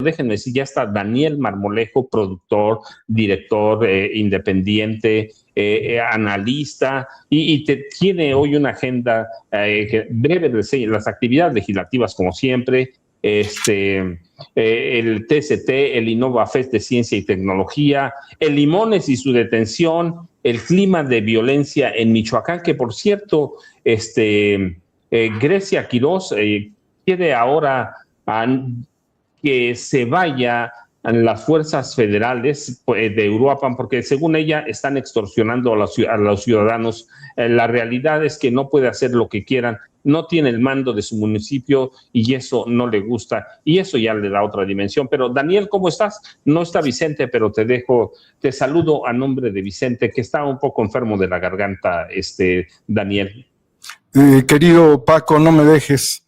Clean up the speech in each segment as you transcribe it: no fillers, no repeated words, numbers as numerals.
déjenme decir, ya está Daniel Marmolejo, productor, director independiente, analista, tiene hoy una agenda que breve de las actividades legislativas, como siempre, el TCT, el Innova Fest de Ciencia y Tecnología, el Limones y su detención, el clima de violencia en Michoacán, que por cierto, Grecia Quirós quiere ahora que se vaya a las fuerzas federales de Uruapan, porque según ella están extorsionando a los ciudadanos. La realidad es que no puede hacer lo que quieran, no tiene el mando de su municipio y eso no le gusta, y eso ya le da otra dimensión. Pero Daniel, ¿cómo estás? No está Vicente, pero te saludo a nombre de Vicente, que está un poco enfermo de la garganta, Daniel. Querido Paco, no me dejes.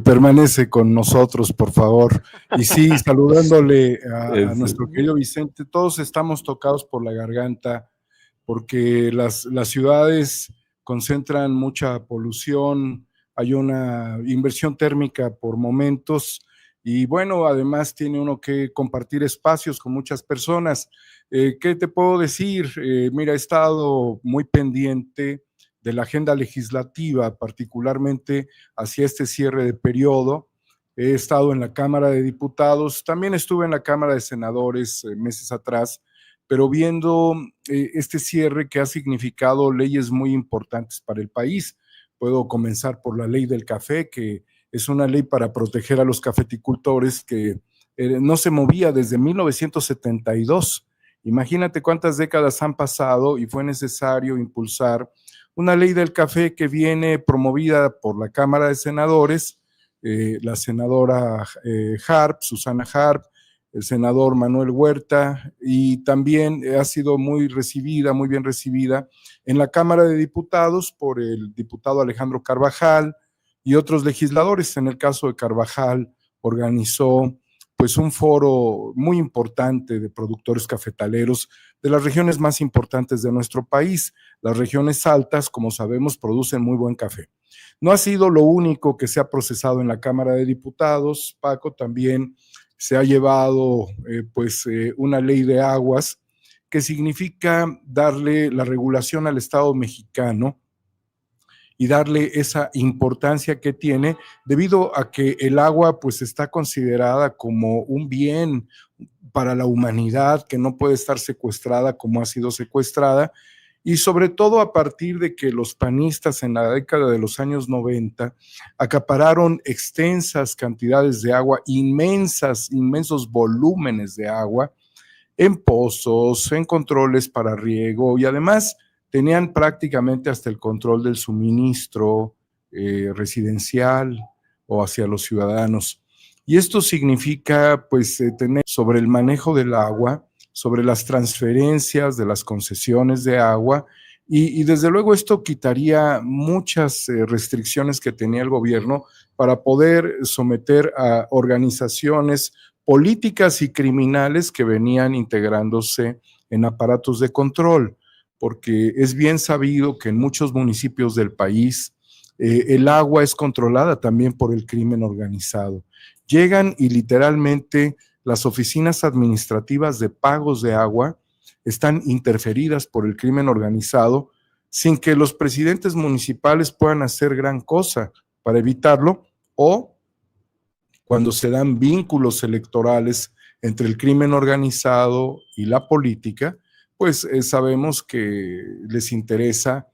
Permanece con nosotros, por favor. Y sí, saludándole a nuestro querido Vicente, todos estamos tocados por la garganta, porque las ciudades concentran mucha polución, hay una inversión térmica por momentos, y bueno, además tiene uno que compartir espacios con muchas personas. ¿Qué te puedo decir? Mira, he estado muy pendiente de la agenda legislativa, particularmente hacia este cierre de periodo. He estado en la Cámara de Diputados, también estuve en la Cámara de Senadores meses atrás, pero viendo este cierre que ha significado leyes muy importantes para el país. Puedo comenzar por la ley del café, que es una ley para proteger a los cafeticultores que no se movía desde 1972. Imagínate cuántas décadas han pasado y fue necesario impulsar una ley del café que viene promovida por la Cámara de Senadores, la senadora Susana Harp, el senador Manuel Huerta, y también ha sido muy bien recibida en la Cámara de Diputados por el diputado Alejandro Carvajal y otros legisladores. En el caso de Carvajal, organizó pues un foro muy importante de productores cafetaleros de las regiones más importantes de nuestro país. Las regiones altas, como sabemos, producen muy buen café. No ha sido lo único que se ha procesado en la Cámara de Diputados, Paco. También se ha llevado una ley de aguas que significa darle la regulación al Estado mexicano y darle esa importancia que tiene, debido a que el agua pues está considerada como un bien para la humanidad, que no puede estar secuestrada como ha sido secuestrada, y sobre todo a partir de que los panistas en la década de los años 90 acapararon extensas cantidades de agua, inmensos volúmenes de agua, en pozos, en controles para riego, y además tenían prácticamente hasta el control del suministro residencial o hacia los ciudadanos. Y esto significa pues tener sobre el manejo del agua, sobre las transferencias de las concesiones de agua, y desde luego esto quitaría muchas restricciones que tenía el gobierno para poder someter a organizaciones políticas y criminales que venían integrándose en aparatos de control, porque es bien sabido que en muchos municipios del país el agua es controlada también por el crimen organizado. Llegan y literalmente las oficinas administrativas de pagos de agua están interferidas por el crimen organizado sin que los presidentes municipales puedan hacer gran cosa para evitarlo, o cuando se dan vínculos electorales entre el crimen organizado y la política, pues sabemos que les interesa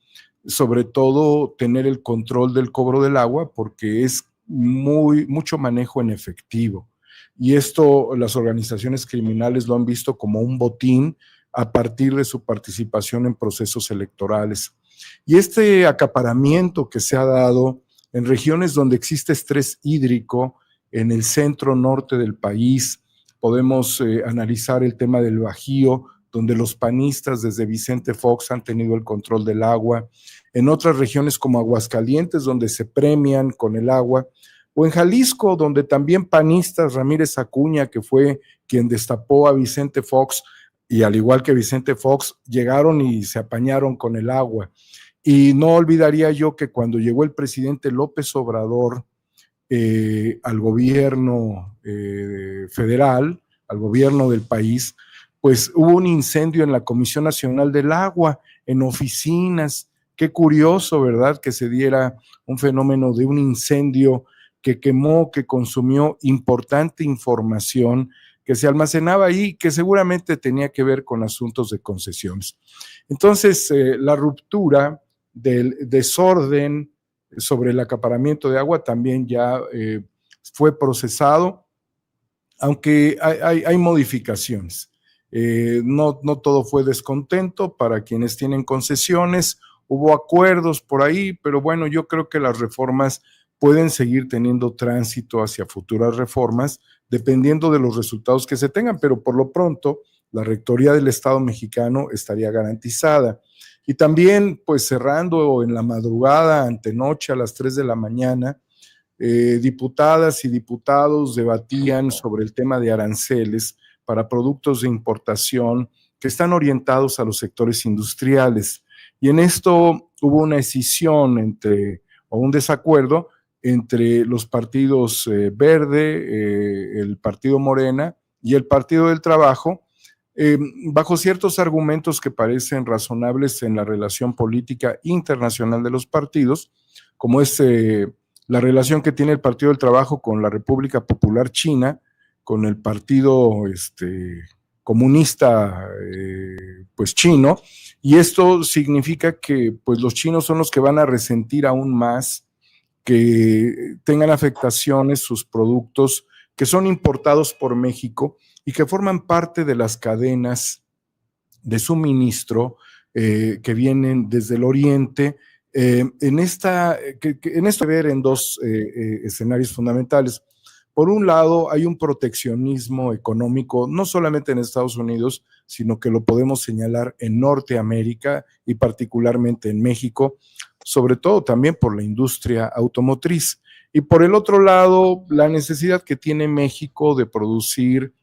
sobre todo tener el control del cobro del agua, porque es mucho manejo en efectivo. Y esto las organizaciones criminales lo han visto como un botín a partir de su participación en procesos electorales. Y este acaparamiento que se ha dado en regiones donde existe estrés hídrico, en el centro norte del país, podemos analizar el tema del Bajío, donde los panistas desde Vicente Fox han tenido el control del agua, en otras regiones como Aguascalientes, donde se premian con el agua, o en Jalisco, donde también panistas, Ramírez Acuña, que fue quien destapó a Vicente Fox, y al igual que Vicente Fox, llegaron y se apañaron con el agua. Y no olvidaría yo que cuando llegó el presidente López Obrador, al gobierno federal, al gobierno del país, pues hubo un incendio en la Comisión Nacional del Agua, en oficinas. Qué curioso, ¿verdad?, que se diera un fenómeno de un incendio que quemó, que consumió importante información que se almacenaba ahí, que seguramente tenía que ver con asuntos de concesiones. Entonces, la ruptura del desorden sobre el acaparamiento de agua también ya fue procesado, aunque hay modificaciones. No todo fue descontento para quienes tienen concesiones, hubo acuerdos por ahí, pero bueno, yo creo que las reformas pueden seguir teniendo tránsito hacia futuras reformas, dependiendo de los resultados que se tengan, pero por lo pronto la rectoría del Estado mexicano estaría garantizada. Y también, pues cerrando en la madrugada, antenoche, a las 3 de la mañana, diputadas y diputados debatían sobre el tema de aranceles para productos de importación que están orientados a los sectores industriales. Y en esto hubo una escisión o un desacuerdo entre los partidos Verde, el Partido Morena y el Partido del Trabajo, bajo ciertos argumentos que parecen razonables en la relación política internacional de los partidos, como es la relación que tiene el Partido del Trabajo con la República Popular China, con el Partido Comunista pues chino, y esto significa que pues los chinos son los que van a resentir aún más que tengan afectaciones sus productos que son importados por México y que forman parte de las cadenas de suministro que vienen desde el oriente. En esto ver en dos escenarios fundamentales. Por un lado, hay un proteccionismo económico, no solamente en Estados Unidos, sino que lo podemos señalar en Norteamérica y particularmente en México, sobre todo también por la industria automotriz. Y por el otro lado, la necesidad que tiene México de producir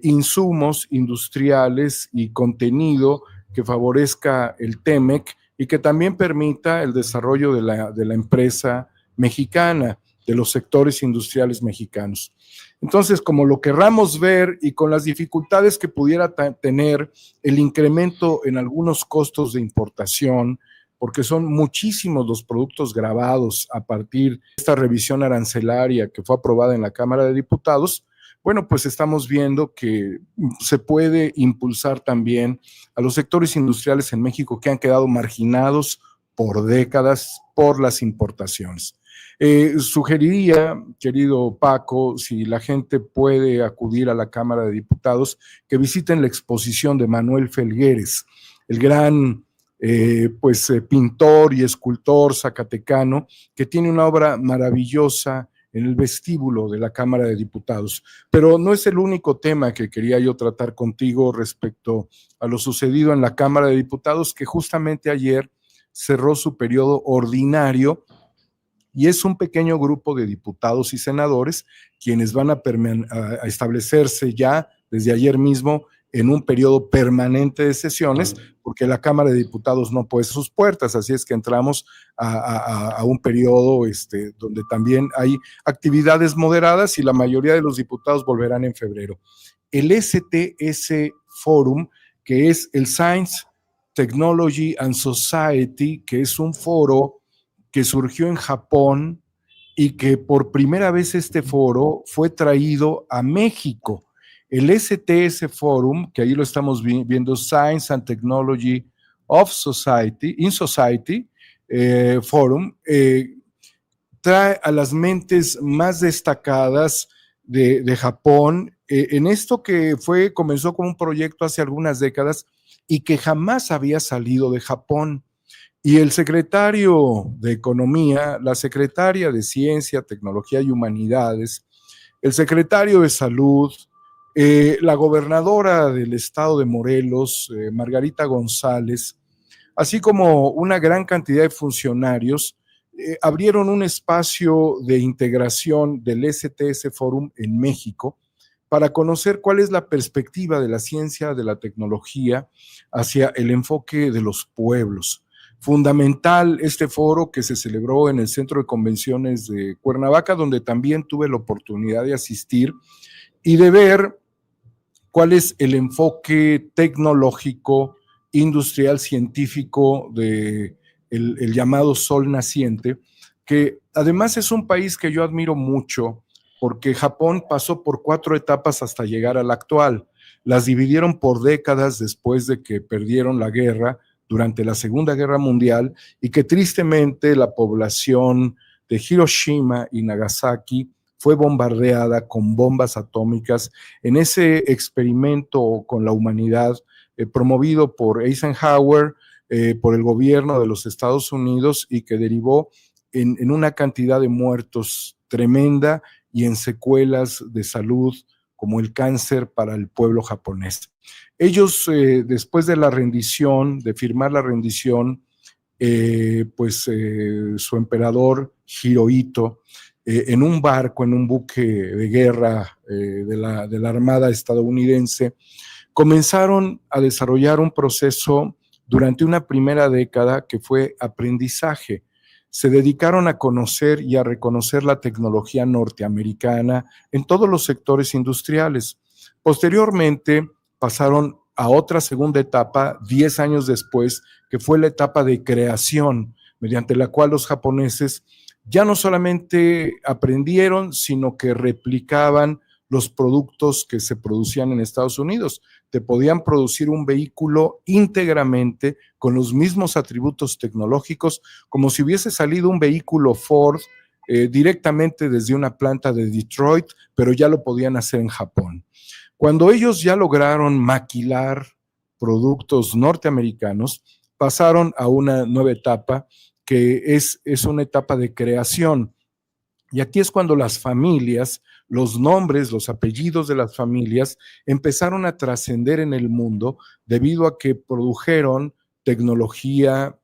insumos industriales y contenido que favorezca el TEMEC y que también permita el desarrollo de la empresa mexicana, de los sectores industriales mexicanos. Entonces, como lo querramos ver y con las dificultades que pudiera tener el incremento en algunos costos de importación, porque son muchísimos los productos gravados a partir de esta revisión arancelaria que fue aprobada en la Cámara de Diputados, bueno, pues estamos viendo que se puede impulsar también a los sectores industriales en México que han quedado marginados por décadas por las importaciones. Sugeriría, querido Paco, si la gente puede acudir a la Cámara de Diputados, que visiten la exposición de Manuel Felgueres, el gran pintor y escultor zacatecano, que tiene una obra maravillosa en el vestíbulo de la Cámara de Diputados. Pero no es el único tema que quería yo tratar contigo respecto a lo sucedido en la Cámara de Diputados, que justamente ayer cerró su periodo ordinario, y es un pequeño grupo de diputados y senadores quienes van a establecerse ya desde ayer mismo en un periodo permanente de sesiones, porque la Cámara de Diputados no puede sus puertas, así es que entramos a un periodo donde también hay actividades moderadas y la mayoría de los diputados volverán en febrero. El STS Forum, que es el Science, Technology and Society, que es un foro que surgió en Japón y que por primera vez este foro fue traído a México. El STS Forum, que ahí lo estamos viendo, Science and Technology of Society, in Society Forum, trae a las mentes más destacadas de Japón en esto que comenzó como un proyecto hace algunas décadas y que jamás había salido de Japón. Y el secretario de Economía, la secretaria de Ciencia, Tecnología y Humanidades, el secretario de Salud, la gobernadora del estado de Morelos, Margarita González, así como una gran cantidad de funcionarios, abrieron un espacio de integración del STS Forum en México para conocer cuál es la perspectiva de la ciencia, de la tecnología, hacia el enfoque de los pueblos. fundamental este foro que se celebró en el Centro de Convenciones de Cuernavaca, donde también tuve la oportunidad de asistir y de ver cuál es el enfoque tecnológico, industrial, científico de el llamado Sol Naciente, que además es un país que yo admiro mucho, porque Japón pasó por 4 etapas hasta llegar a la actual. Las dividieron por décadas después de que perdieron la guerra durante la Segunda Guerra Mundial, y que tristemente la población de Hiroshima y Nagasaki fue bombardeada con bombas atómicas en ese experimento con la humanidad promovido por Eisenhower, por el gobierno de los Estados Unidos, y que derivó en una cantidad de muertos tremenda y en secuelas de salud como el cáncer para el pueblo japonés. Ellos, después de la rendición, de firmar la rendición, su emperador Hirohito, en un barco, en un buque de guerra de la Armada estadounidense, comenzaron a desarrollar un proceso durante una primera década que fue aprendizaje. Se dedicaron a conocer y a reconocer la tecnología norteamericana en todos los sectores industriales. Posteriormente pasaron a otra segunda etapa, 10 años después, que fue la etapa de creación, mediante la cual los japoneses ya no solamente aprendieron, sino que replicaban los productos que se producían en Estados Unidos. Te podían producir un vehículo íntegramente con los mismos atributos tecnológicos, como si hubiese salido un vehículo Ford directamente desde una planta de Detroit, pero ya lo podían hacer en Japón. Cuando ellos ya lograron maquilar productos norteamericanos, pasaron a una nueva etapa, que es una etapa de creación. Y aquí es cuando las familias, los nombres, los apellidos de las familias empezaron a trascender en el mundo debido a que produjeron tecnología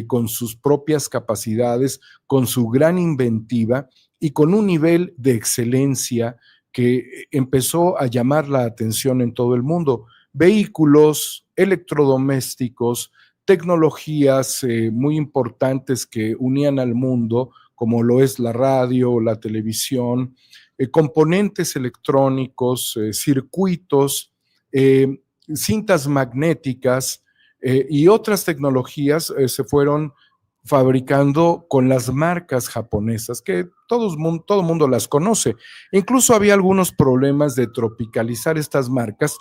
con sus propias capacidades, con su gran inventiva y con un nivel de excelencia que empezó a llamar la atención en todo el mundo. Vehículos, electrodomésticos, tecnologías muy importantes que unían al mundo, como lo es la radio, la televisión, componentes electrónicos, circuitos, cintas magnéticas y otras tecnologías se fueron fabricando con las marcas japonesas, que todo el mundo las conoce. Incluso había algunos problemas de tropicalizar estas marcas,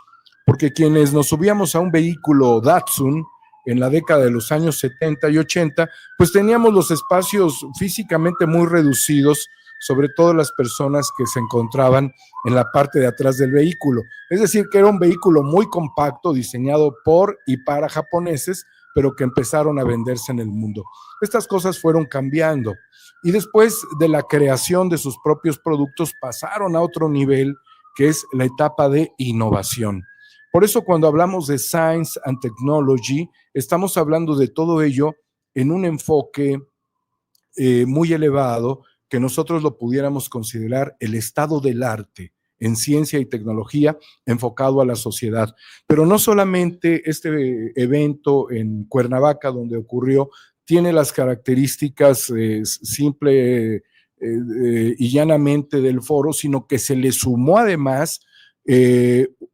porque quienes nos subíamos a un vehículo Datsun en la década de los años 70 y 80, pues teníamos los espacios físicamente muy reducidos, sobre todo las personas que se encontraban en la parte de atrás del vehículo. Es decir, que era un vehículo muy compacto, diseñado por y para japoneses, pero que empezaron a venderse en el mundo. Estas cosas fueron cambiando y después de la creación de sus propios productos pasaron a otro nivel, que es la etapa de innovación. Por eso cuando hablamos de Science and Technology, estamos hablando de todo ello en un enfoque muy elevado, que nosotros lo pudiéramos considerar el estado del arte en ciencia y tecnología enfocado a la sociedad. Pero no solamente este evento en Cuernavaca, donde ocurrió, tiene las características simple y llanamente del foro, sino que se le sumó además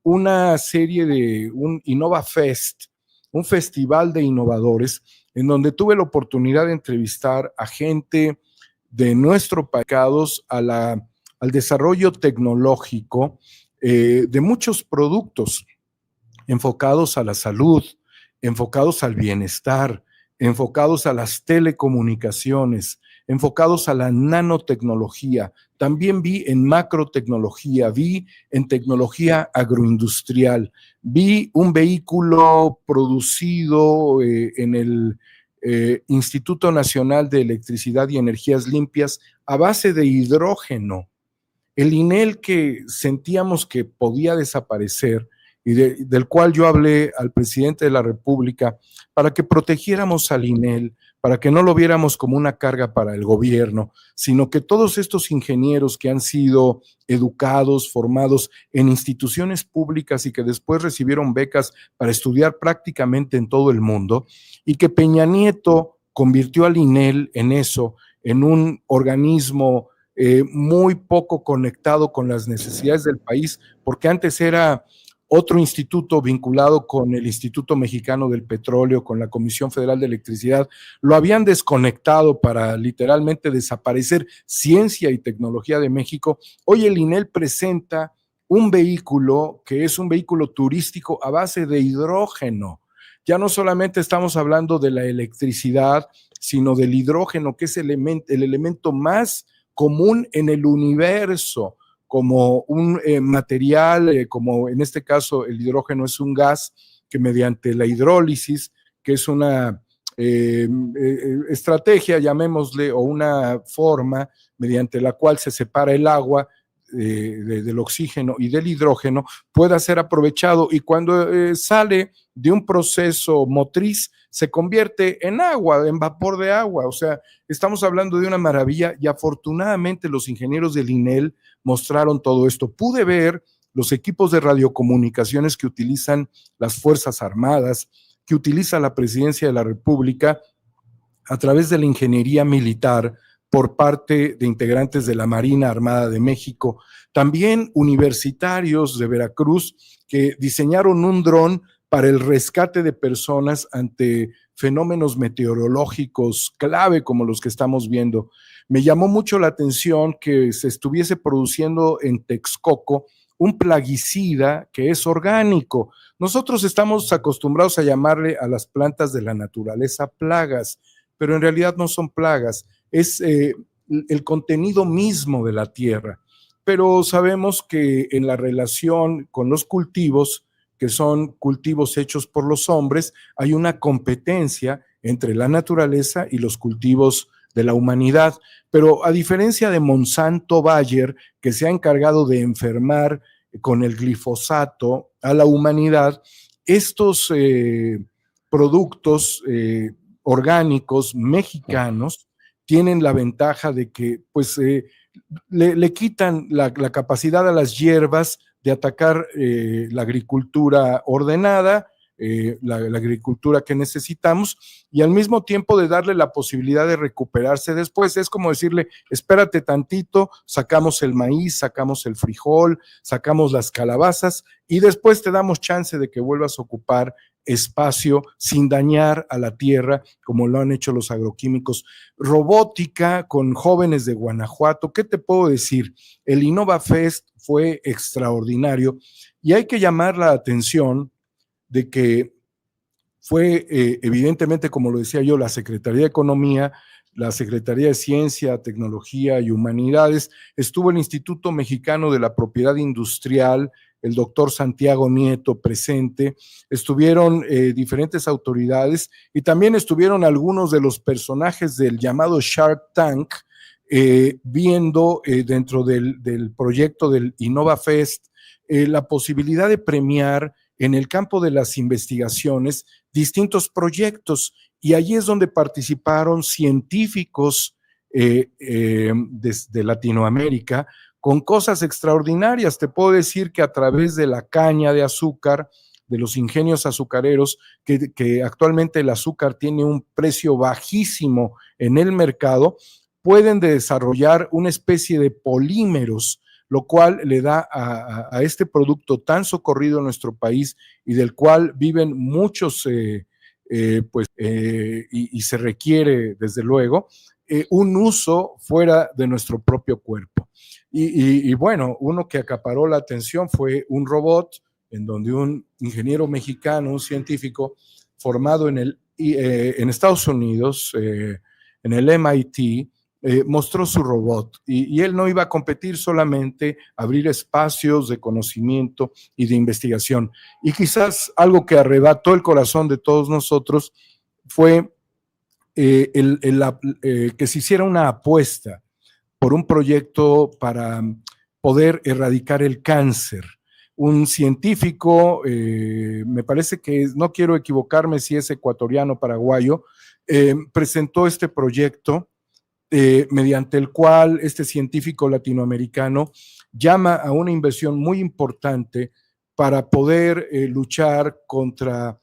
una serie de un Innova Fest, un festival de innovadores, en donde tuve la oportunidad de entrevistar a gente de nuestro país al desarrollo tecnológico de muchos productos enfocados a la salud, enfocados al bienestar, enfocados a las telecomunicaciones, enfocados a la nanotecnología. También vi en macrotecnología, vi en tecnología agroindustrial, vi un vehículo producido en el Instituto Nacional de Electricidad y Energías Limpias a base de hidrógeno. El INEL que sentíamos que podía desaparecer y del cual yo hablé al presidente de la República para que protegiéramos al INEL, para que no lo viéramos como una carga para el gobierno, sino que todos estos ingenieros que han sido educados, formados en instituciones públicas y que después recibieron becas para estudiar prácticamente en todo el mundo, y que Peña Nieto convirtió al INEL en eso, en un organismo muy poco conectado con las necesidades del país, porque antes era otro instituto vinculado con el Instituto Mexicano del Petróleo, con la Comisión Federal de Electricidad. Lo habían desconectado para literalmente desaparecer ciencia y tecnología de México. Hoy el INEL presenta un vehículo que es un vehículo turístico a base de hidrógeno. Ya no solamente estamos hablando de la electricidad, sino del hidrógeno, que es el elemento más común en el universo, como un material, como en este caso el hidrógeno es un gas que mediante la hidrólisis, que es una estrategia, llamémosle, o una forma mediante la cual se separa el agua del oxígeno y del hidrógeno, pueda ser aprovechado, y cuando sale de un proceso motriz se convierte en agua, en vapor de agua. O sea, estamos hablando de una maravilla, y afortunadamente los ingenieros del INEL mostraron todo esto. Pude ver los equipos de radiocomunicaciones que utilizan las Fuerzas Armadas, que utiliza la Presidencia de la República a través de la ingeniería militar por parte de integrantes de la Marina Armada de México, también universitarios de Veracruz que diseñaron un dron para el rescate de personas ante fenómenos meteorológicos clave como los que estamos viendo. Me llamó mucho la atención que se estuviese produciendo en Texcoco un plaguicida que es orgánico. Nosotros estamos acostumbrados a llamarle a las plantas de la naturaleza plagas, pero en realidad no son plagas, es el contenido mismo de la tierra. Pero sabemos que en la relación con los cultivos, que son cultivos hechos por los hombres, hay una competencia entre la naturaleza y los cultivos de la humanidad. Pero a diferencia de Monsanto Bayer, que se ha encargado de enfermar con el glifosato a la humanidad, estos productos orgánicos mexicanos tienen la ventaja de que pues le quitan la capacidad a las hierbas de atacar la agricultura ordenada, la agricultura que necesitamos, y al mismo tiempo de darle la posibilidad de recuperarse después. Es como decirle, espérate tantito, sacamos el maíz, sacamos el frijol, sacamos las calabazas, y después te damos chance de que vuelvas a ocupar espacio sin dañar a la tierra, como lo han hecho los agroquímicos. Robótica con jóvenes de Guanajuato, ¿qué te puedo decir? El InnovaFest fue extraordinario, y hay que llamar la atención de que fue evidentemente, como lo decía yo, la Secretaría de Economía, la Secretaría de Ciencia, Tecnología y Humanidades, estuvo el Instituto Mexicano de la Propiedad Industrial, el doctor Santiago Nieto presente, estuvieron diferentes autoridades, y también estuvieron algunos de los personajes del llamado Shark Tank, viendo dentro del proyecto del InnovaFest la posibilidad de premiar en el campo de las investigaciones distintos proyectos, y allí es donde participaron científicos de Latinoamérica con cosas extraordinarias. Te puedo decir que a través de la caña de azúcar, de los ingenios azucareros, que actualmente el azúcar tiene un precio bajísimo en el mercado, pueden desarrollar una especie de polímeros, lo cual le da a este producto tan socorrido en nuestro país, y del cual viven muchos, y se requiere, desde luego, un uso fuera de nuestro propio cuerpo. Y bueno, uno que acaparó la atención fue un robot en donde un ingeniero mexicano, un científico formado en Estados Unidos, en el MIT, mostró su robot, y él no iba a competir, solamente abrir espacios de conocimiento y de investigación. Y quizás algo que arrebató el corazón de todos nosotros fue que se hiciera una apuesta por un proyecto para poder erradicar el cáncer. Un científico, me parece que, no quiero equivocarme si es ecuatoriano, paraguayo, presentó este proyecto mediante el cual este científico latinoamericano llama a una inversión muy importante para poder luchar contra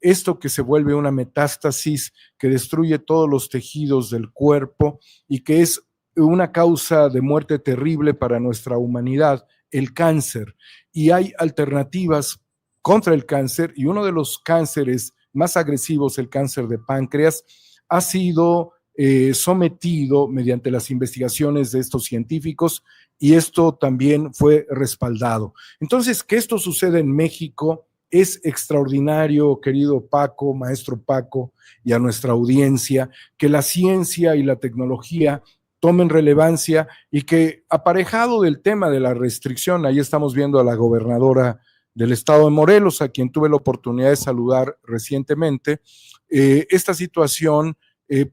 esto que se vuelve una metástasis que destruye todos los tejidos del cuerpo y que es una causa de muerte terrible para nuestra humanidad, el cáncer. Y hay alternativas contra el cáncer, y uno de los cánceres más agresivos, el cáncer de páncreas, ha sido sometido mediante las investigaciones de estos científicos, y esto también fue respaldado. Entonces, que esto suceda en México es extraordinario, querido Paco, maestro Paco, y a nuestra audiencia, que la ciencia y la tecnología tomen relevancia y que, aparejado del tema de la restricción, ahí estamos viendo a la gobernadora del estado de Morelos, a quien tuve la oportunidad de saludar recientemente, esta situación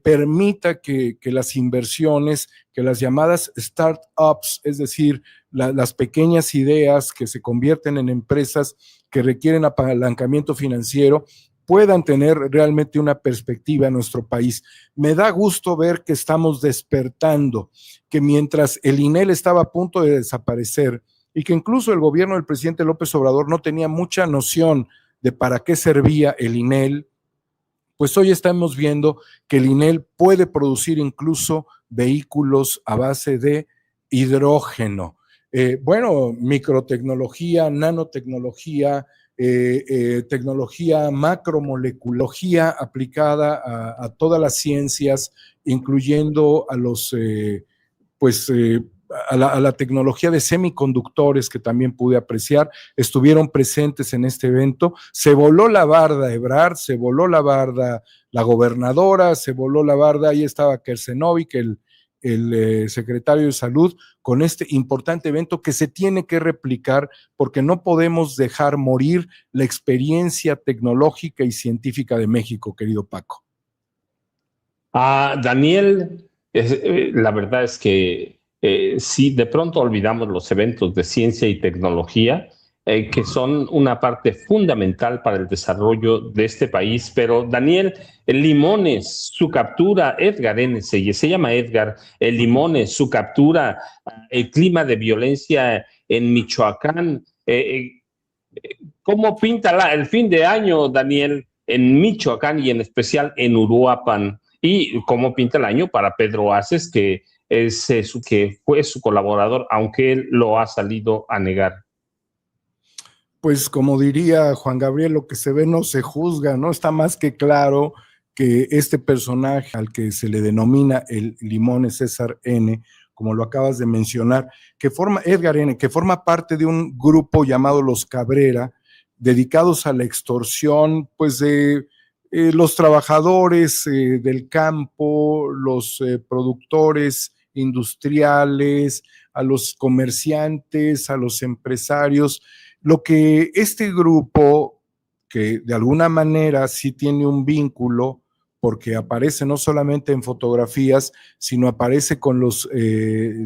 permita que las inversiones, que las llamadas startups, es decir, las pequeñas ideas que se convierten en empresas que requieren apalancamiento financiero, puedan tener realmente una perspectiva en nuestro país. Me da gusto ver que estamos despertando, que mientras el INEL estaba a punto de desaparecer y que incluso el gobierno del presidente López Obrador no tenía mucha noción de para qué servía el INEL, pues hoy estamos viendo que el INEL puede producir incluso vehículos a base de hidrógeno. Bueno, microtecnología, nanotecnología, tecnología macromolecular aplicada a todas las ciencias, incluyendo a los, a la tecnología de semiconductores que también pude apreciar, estuvieron presentes en este evento. Se voló la barda Ebrard, se voló la barda la gobernadora, se voló la barda, ahí estaba Kersenovic, el secretario de Salud, con este importante evento que se tiene que replicar porque no podemos dejar morir la experiencia tecnológica y científica de México, querido Paco. Daniel, la verdad es que sí, de pronto olvidamos los eventos de ciencia y tecnología, que son una parte fundamental para el desarrollo de este país. Pero Daniel, el Limones, su captura, Edgar N. se llama Edgar, el Limones, su captura, el clima de violencia en Michoacán. ¿Cómo pinta el fin de año, Daniel, en Michoacán y en especial en Uruapan? ¿Y cómo pinta el año para Pedro Aces, que fue su colaborador, aunque él lo ha salido a negar? Pues como diría Juan Gabriel, lo que se ve no se juzga, ¿no? Está más que claro que este personaje al que se le denomina el Limones César N., como lo acabas de mencionar, Edgar N., que forma parte de un grupo llamado Los Cabrera, dedicados a la extorsión, pues de los trabajadores del campo, los productores industriales, a los comerciantes, a los empresarios. Lo que este grupo, que de alguna manera sí tiene un vínculo, porque aparece no solamente en fotografías, sino aparece con los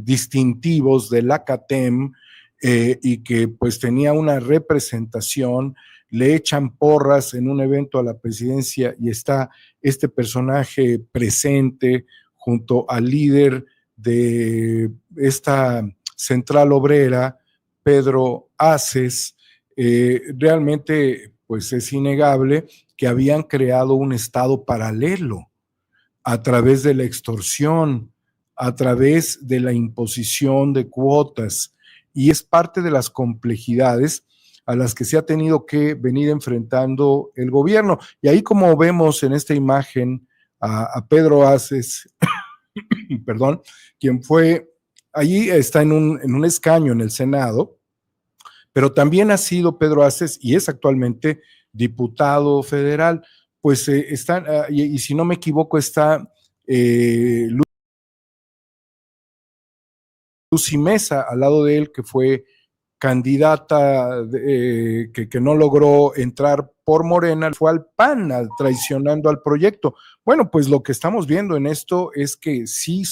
distintivos del ACATEM, y que pues tenía una representación, le echan porras en un evento a la presidencia y está este personaje presente junto al líder de esta central obrera, Pedro Aces. Realmente pues es innegable que habían creado un estado paralelo a través de la extorsión, a través de la imposición de cuotas, y es parte de las complejidades a las que se ha tenido que venir enfrentando el gobierno. Y ahí, como vemos en esta imagen a Pedro Aces, perdón, quien fue, allí está en un escaño en el Senado, pero también ha sido Pedro Aces y es actualmente diputado federal. Pues está, y si no me equivoco, está Lucy Mesa al lado de él, que fue candidata que no logró entrar por Morena, fue al PAN traicionando al proyecto. Bueno, pues lo que estamos viendo en esto es que sí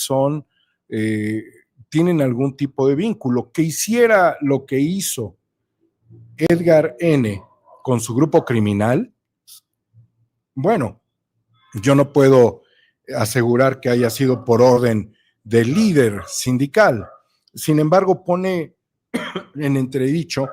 tienen algún tipo de vínculo. Que hiciera lo que hizo Edgar N. con su grupo criminal, bueno, yo no puedo asegurar que haya sido por orden del líder sindical. Sin embargo, pone en entredicho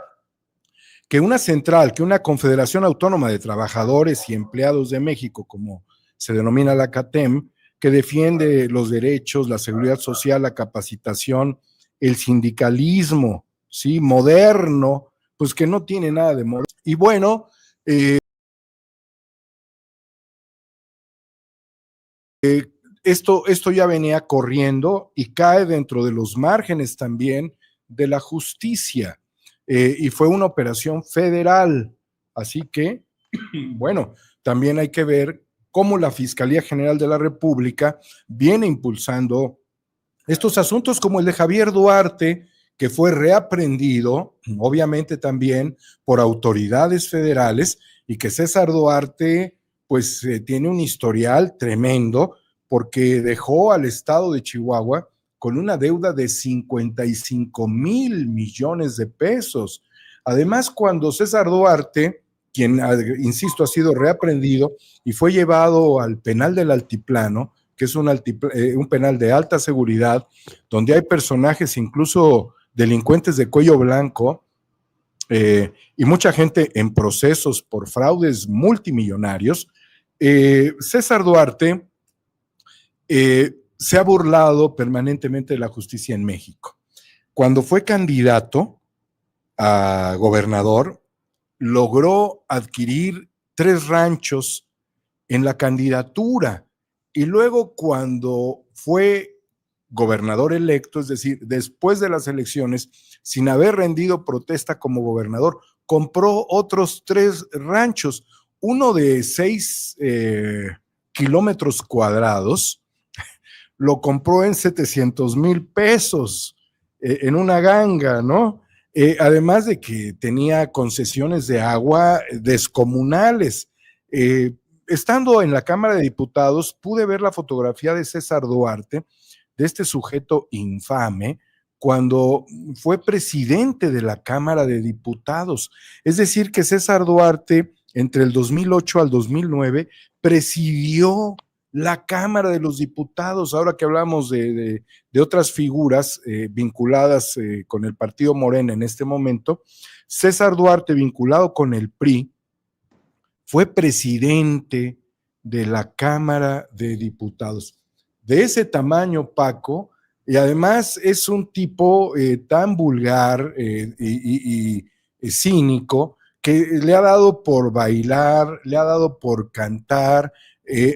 que una central, que una Confederación Autónoma de Trabajadores y Empleados de México, como se denomina la CATEM, que defiende los derechos, la seguridad social, la capacitación, el sindicalismo, ¿sí? Moderno, pues que no tiene nada de moderno. Y bueno, esto ya venía corriendo y cae dentro de los márgenes también de la justicia, y fue una operación federal. Así que, bueno, también hay que ver cómo la Fiscalía General de la República viene impulsando estos asuntos, como el de Javier Duarte, que fue reaprendido, obviamente también por autoridades federales, y que César Duarte, pues tiene un historial tremendo, porque dejó al estado de Chihuahua con una deuda de 55,000 millones de pesos. Además, cuando César Duarte, quien, insisto, ha sido reaprendido y fue llevado al penal del Altiplano, que es un penal de alta seguridad, donde hay personajes, incluso delincuentes de cuello blanco, y mucha gente en procesos por fraudes multimillonarios. César Duarte se ha burlado permanentemente de la justicia en México. Cuando fue candidato a gobernador, logró adquirir 3 ranchos en la candidatura, y luego cuando fue gobernador electo, es decir, después de las elecciones, sin haber rendido protesta como gobernador, compró otros 3 ranchos, uno de 6 kilómetros cuadrados, lo compró en 700,000 pesos, en una ganga, ¿no? Además de que tenía concesiones de agua descomunales. Estando en la Cámara de Diputados, pude ver la fotografía de César Duarte, de este sujeto infame, cuando fue presidente de la Cámara de Diputados. Es decir, que César Duarte, entre el 2008 al 2009, presidió la Cámara de los Diputados. Ahora que hablamos de otras figuras vinculadas con el partido Morena en este momento, César Duarte, vinculado con el PRI, fue presidente de la Cámara de Diputados. De ese tamaño, Paco, y además es un tipo tan vulgar y cínico, que le ha dado por bailar, le ha dado por cantar,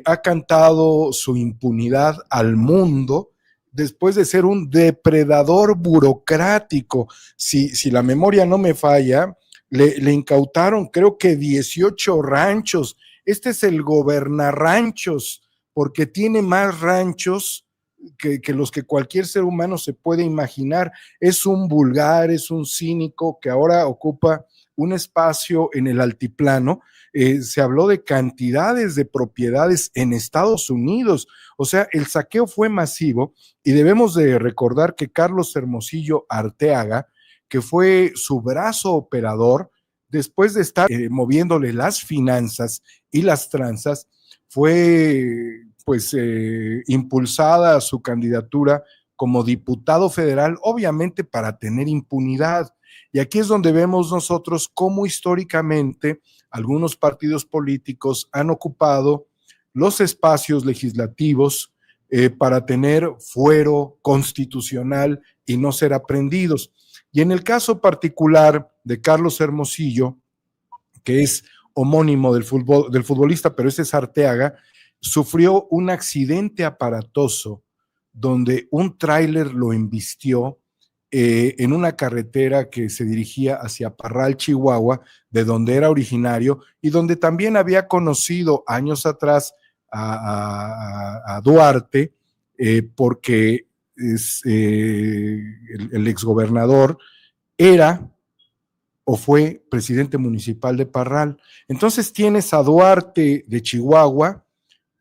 ha cantado su impunidad al mundo, después de ser un depredador burocrático. Si la memoria no me falla, le incautaron creo que 18 ranchos. Este es el gobernarranchos, porque tiene más ranchos que los que cualquier ser humano se puede imaginar. Es un vulgar, es un cínico que ahora ocupa un espacio en el altiplano. Se habló de cantidades de propiedades en Estados Unidos. O sea, el saqueo fue masivo, y debemos de recordar que Carlos Hermosillo Arteaga, que fue su brazo operador, después de estar moviéndole las finanzas y las tranzas, fue pues impulsada a su candidatura como diputado federal, obviamente para tener impunidad. Y aquí es donde vemos nosotros cómo históricamente algunos partidos políticos han ocupado los espacios legislativos para tener fuero constitucional y no ser aprendidos. Y en el caso particular de Carlos Hermosillo, que es homónimo del futbolista, pero ese es Arteaga, sufrió un accidente aparatoso donde un tráiler lo embistió en una carretera que se dirigía hacia Parral, Chihuahua, de donde era originario y donde también había conocido años atrás a Duarte, porque el exgobernador era o fue presidente municipal de Parral. Entonces tienes a Duarte de Chihuahua,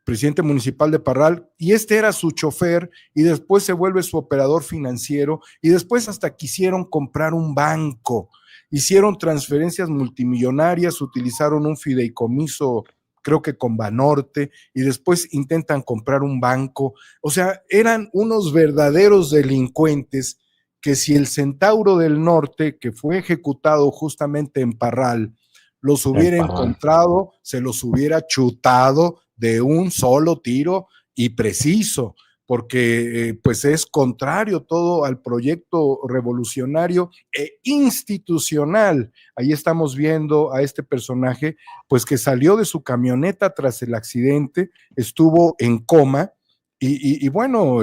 presidente municipal de Parral, y este era su chofer, y después se vuelve su operador financiero, y después hasta quisieron comprar un banco, hicieron transferencias multimillonarias, utilizaron un fideicomiso, creo que con Banorte, y después intentan comprar un banco. O sea, eran unos verdaderos delincuentes que si el Centauro del Norte, que fue ejecutado justamente en Parral, los hubiera encontrado, se los hubiera chutado de un solo tiro y preciso, porque pues es contrario todo al proyecto revolucionario e institucional. Ahí estamos viendo a este personaje, pues que salió de su camioneta tras el accidente, estuvo en coma y bueno,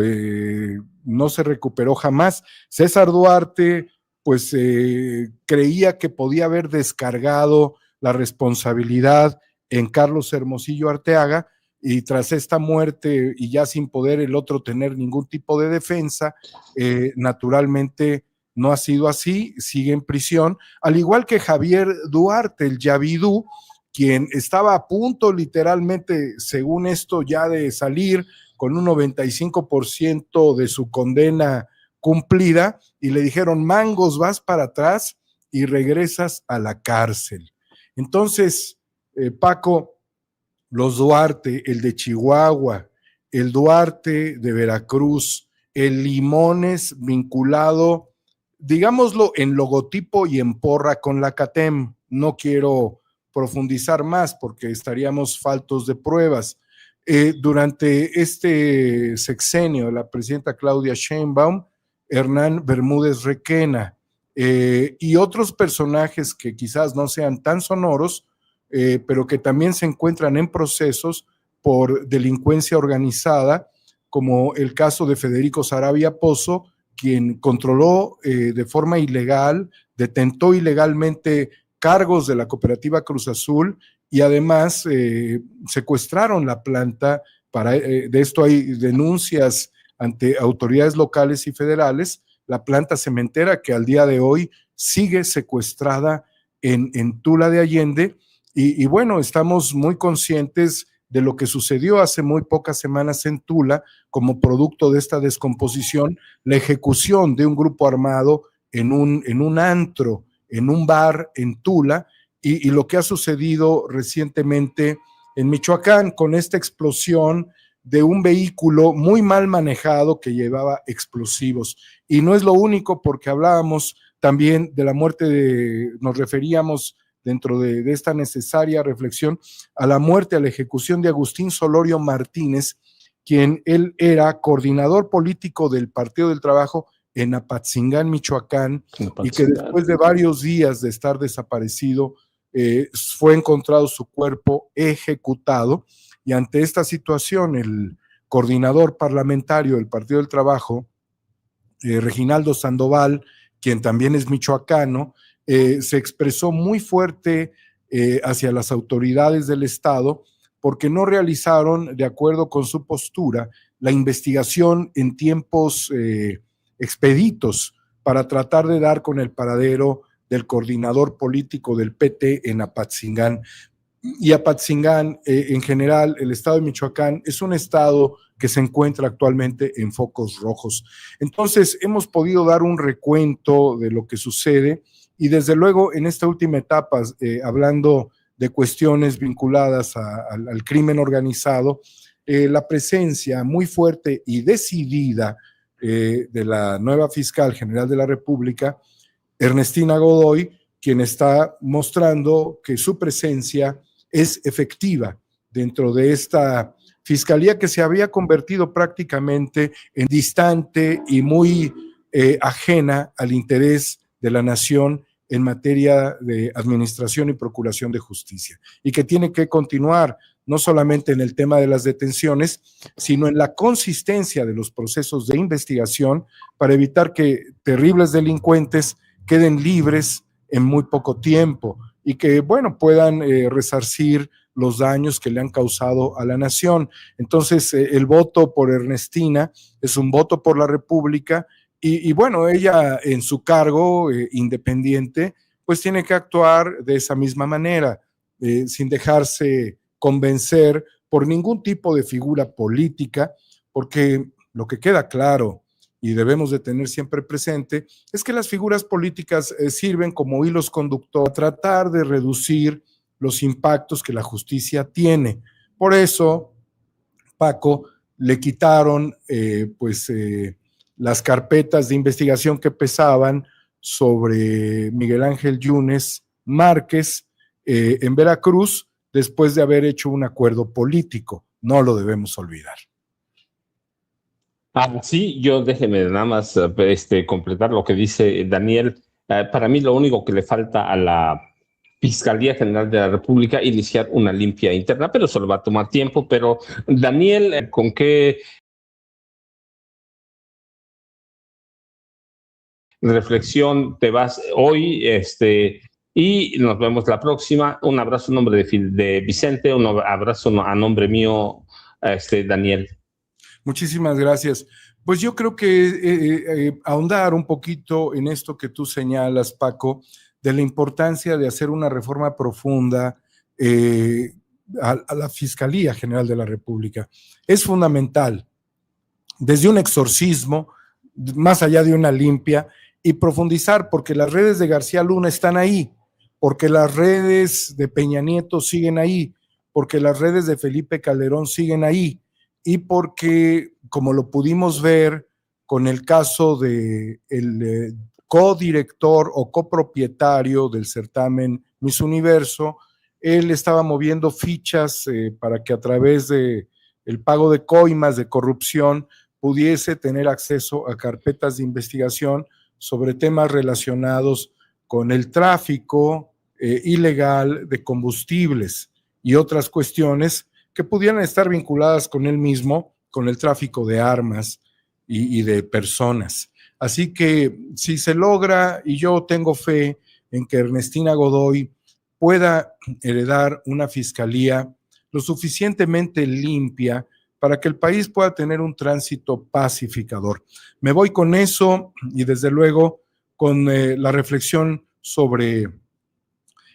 no se recuperó jamás. César Duarte, pues creía que podía haber descargado la responsabilidad en Carlos Hermosillo Arteaga, y tras esta muerte y ya sin poder el otro tener ningún tipo de defensa, naturalmente no ha sido así, sigue en prisión, al igual que Javier Duarte, el Yavidú, quien estaba a punto literalmente, según esto, ya de salir con un 95% de su condena cumplida, y le dijeron, mangos, vas para atrás y regresas a la cárcel. Entonces, Paco, los Duarte, el de Chihuahua, el Duarte de Veracruz, el Limones vinculado, digámoslo, en logotipo y en porra con la CATEM. No quiero profundizar más porque estaríamos faltos de pruebas. Durante este sexenio de la presidenta Claudia Sheinbaum, Hernán Bermúdez Requena y otros personajes que quizás no sean tan sonoros, pero que también se encuentran en procesos por delincuencia organizada, como el caso de Federico Saravia Pozo, quien controló de forma ilegal, detentó ilegalmente cargos de la cooperativa Cruz Azul y además secuestraron la planta. De esto hay denuncias ante autoridades locales y federales. La planta cementera que al día de hoy sigue secuestrada en Tula de Allende. Y bueno, estamos muy conscientes de lo que sucedió hace muy pocas semanas en Tula como producto de esta descomposición, la ejecución de un grupo armado en un antro, en un bar en Tula, y lo que ha sucedido recientemente en Michoacán con esta explosión de un vehículo muy mal manejado que llevaba explosivos. Y no es lo único, porque hablábamos también de la muerte nos referíamos dentro de esta necesaria reflexión a la muerte, a la ejecución de Agustín Solorio Martínez, quien él era coordinador político del Partido del Trabajo en Apatzingán, Michoacán, y que después de varios días de estar desaparecido, fue encontrado su cuerpo ejecutado, y ante esta situación el coordinador parlamentario del Partido del Trabajo, Reginaldo Sandoval, quien también es michoacano, se expresó muy fuerte hacia las autoridades del Estado porque no realizaron, de acuerdo con su postura, la investigación en tiempos expeditos para tratar de dar con el paradero del coordinador político del PT en Apatzingán. Y Apatzingán, en general, el estado de Michoacán es un estado que se encuentra actualmente en focos rojos. Entonces, hemos podido dar un recuento de lo que sucede y desde luego en esta última etapa, hablando de cuestiones vinculadas al crimen organizado, la presencia muy fuerte y decidida de la nueva fiscal general de la República, Ernestina Godoy, quien está mostrando que su presencia es efectiva dentro de esta fiscalía que se había convertido prácticamente en distante y muy ajena al interés de la nación en materia de administración y procuración de justicia, y que tiene que continuar no solamente en el tema de las detenciones, sino en la consistencia de los procesos de investigación para evitar que terribles delincuentes queden libres en muy poco tiempo y que, bueno, puedan resarcir los daños que le han causado a la nación. Entonces, el voto por Ernestina es un voto por la República y bueno, ella en su cargo independiente, pues tiene que actuar de esa misma manera, sin dejarse convencer por ningún tipo de figura política, porque lo que queda claro y debemos de tener siempre presente es que las figuras políticas sirven como hilos conductores a tratar de reducir los impactos que la justicia tiene. Por eso, Paco, le quitaron las carpetas de investigación que pesaban sobre Miguel Ángel Yunes Márquez en Veracruz, después de haber hecho un acuerdo político. No lo debemos olvidar. Sí, yo déjeme nada más completar lo que dice Daniel. Para mí lo único que le falta a la Fiscalía General de la República iniciar una limpia interna, pero eso le va a tomar tiempo. Pero Daniel, ¿con qué reflexión te vas hoy? Y nos vemos la próxima. Un abrazo en nombre de Vicente, un abrazo a nombre mío, Daniel. Muchísimas gracias. Pues yo creo que ahondar un poquito en esto que tú señalas, Paco, de la importancia de hacer una reforma profunda a la Fiscalía General de la República. Es fundamental, desde un exorcismo, más allá de una limpia, y profundizar, porque las redes de García Luna están ahí, porque las redes de Peña Nieto siguen ahí, porque las redes de Felipe Calderón siguen ahí, y porque, como lo pudimos ver con el caso de el codirector o copropietario del certamen Miss Universo, él estaba moviendo fichas para que a través de el pago de coimas de corrupción pudiese tener acceso a carpetas de investigación sobre temas relacionados con el tráfico ilegal de combustibles y otras cuestiones que pudieran estar vinculadas con él mismo, con el tráfico de armas y de personas. Así que si se logra, y yo tengo fe en que Ernestina Godoy pueda heredar una fiscalía lo suficientemente limpia para que el país pueda tener un tránsito pacificador. Me voy con eso y desde luego con la reflexión sobre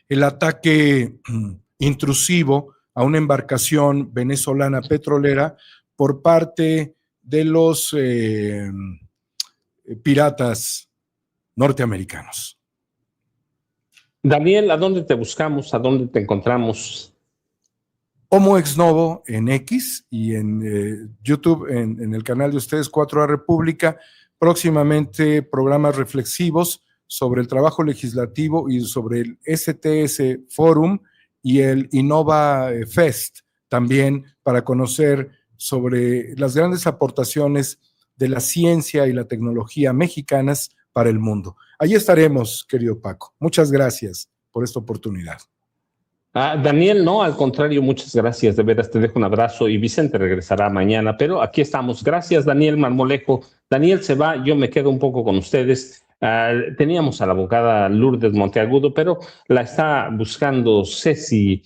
el ataque intrusivo a una embarcación venezolana petrolera por parte de los piratas norteamericanos. Daniel, ¿a dónde te buscamos? ¿A dónde te encontramos? Homo Ex Novo en X y en YouTube, en el canal de ustedes, 4A República, próximamente programas reflexivos sobre el trabajo legislativo y sobre el STS Forum y el Innova Fest, también para conocer sobre las grandes aportaciones de la ciencia y la tecnología mexicanas para el mundo. Allí estaremos, querido Paco. Muchas gracias por esta oportunidad. Daniel, no, al contrario, muchas gracias, de veras te dejo un abrazo y Vicente regresará mañana, pero aquí estamos. Gracias, Daniel Marmolejo. Daniel se va, yo me quedo un poco con ustedes. Teníamos a la abogada Lourdes Monteagudo, pero la está buscando Ceci